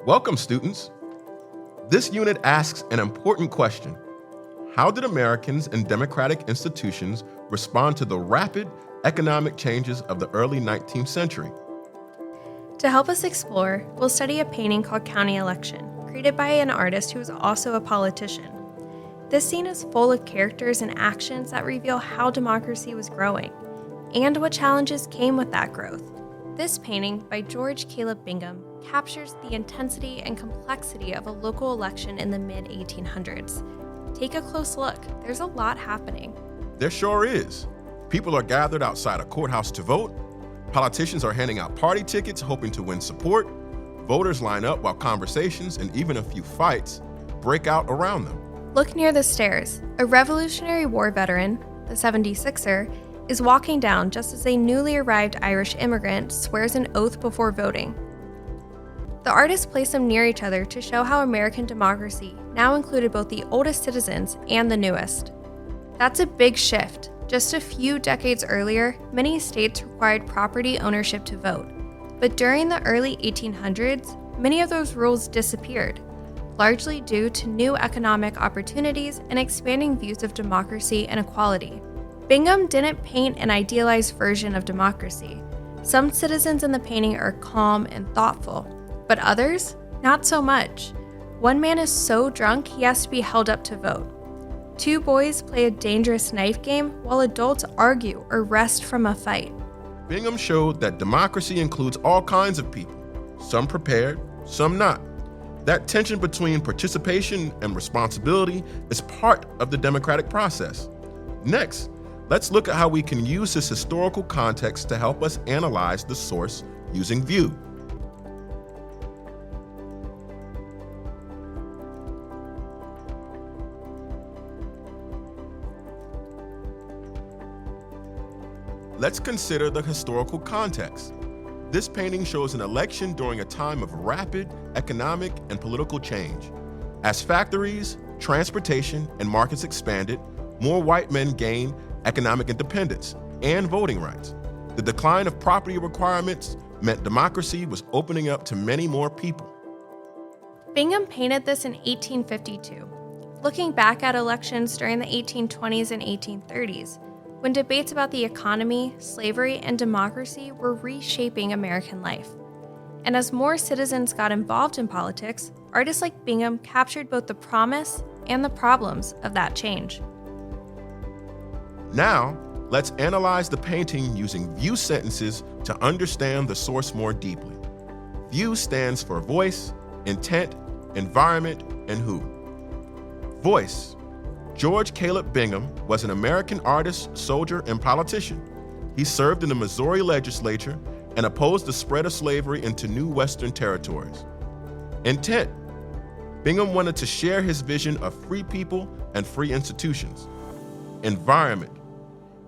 Welcome, students. This unit asks an important question. How did Americans and democratic institutions respond to the rapid economic changes of the early 19th century? To help us explore, we'll study a painting called County Election, created by an artist who is also a politician. This scene is full of characters and actions that reveal how democracy was growing, and what challenges came with that growth. This painting, by George Caleb Bingham, captures the intensity and complexity of a local election in the mid-1800s. Take a close look. There's a lot happening. There sure is. People are gathered outside a courthouse to vote. Politicians are handing out party tickets, hoping to win support. Voters line up while conversations and even a few fights break out around them. Look near the stairs. A Revolutionary War veteran, the 76er, is walking down just as a newly arrived Irish immigrant swears an oath before voting. The artist placed them near each other to show how American democracy now included both the oldest citizens and the newest. That's a big shift. Just a few decades earlier, many states required property ownership to vote. But during the early 1800s, many of those rules disappeared, largely due to new economic opportunities and expanding views of democracy and equality. Bingham didn't paint an idealized version of democracy. Some citizens in the painting are calm and thoughtful, but others, not so much. One man is so drunk he has to be held up to vote. Two boys play a dangerous knife game while adults argue or rest from a fight. Bingham showed that democracy includes all kinds of people, some prepared, some not. That tension between participation and responsibility is part of the democratic process. Next, let's look at how we can use this historical context to help us analyze the source using view. Let's consider the historical context. This painting shows an election during a time of rapid economic and political change. As factories, transportation, and markets expanded, more white men gained economic independence and voting rights. The decline of property requirements meant democracy was opening up to many more people. Bingham painted this in 1852, looking back at elections during the 1820s and 1830s, when debates about the economy, slavery, and democracy were reshaping American life. And as more citizens got involved in politics, artists like Bingham captured both the promise and the problems of that change. Now, let's analyze the painting using view sentences to understand the source more deeply. View stands for voice, intent, environment, and who. Voice. George Caleb Bingham was an American artist, soldier, and politician. He served in the Missouri legislature and opposed the spread of slavery into new Western territories. Intent. Bingham wanted to share his vision of free people and free institutions. Environment.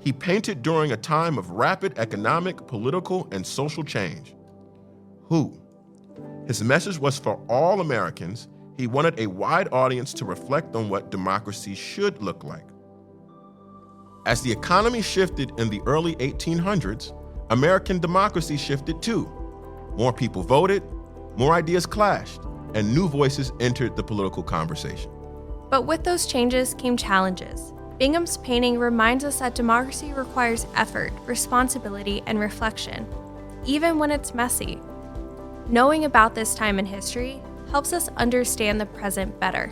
He painted during a time of rapid economic, political, and social change. Who? His message was for all Americans. He wanted a wide audience to reflect on what democracy should look like. As the economy shifted in the early 1800s, American democracy shifted too. More people voted, more ideas clashed, and new voices entered the political conversation. But with those changes came challenges. Bingham's painting reminds us that democracy requires effort, responsibility, and reflection, even when it's messy. Knowing about this time in history helps us understand the present better.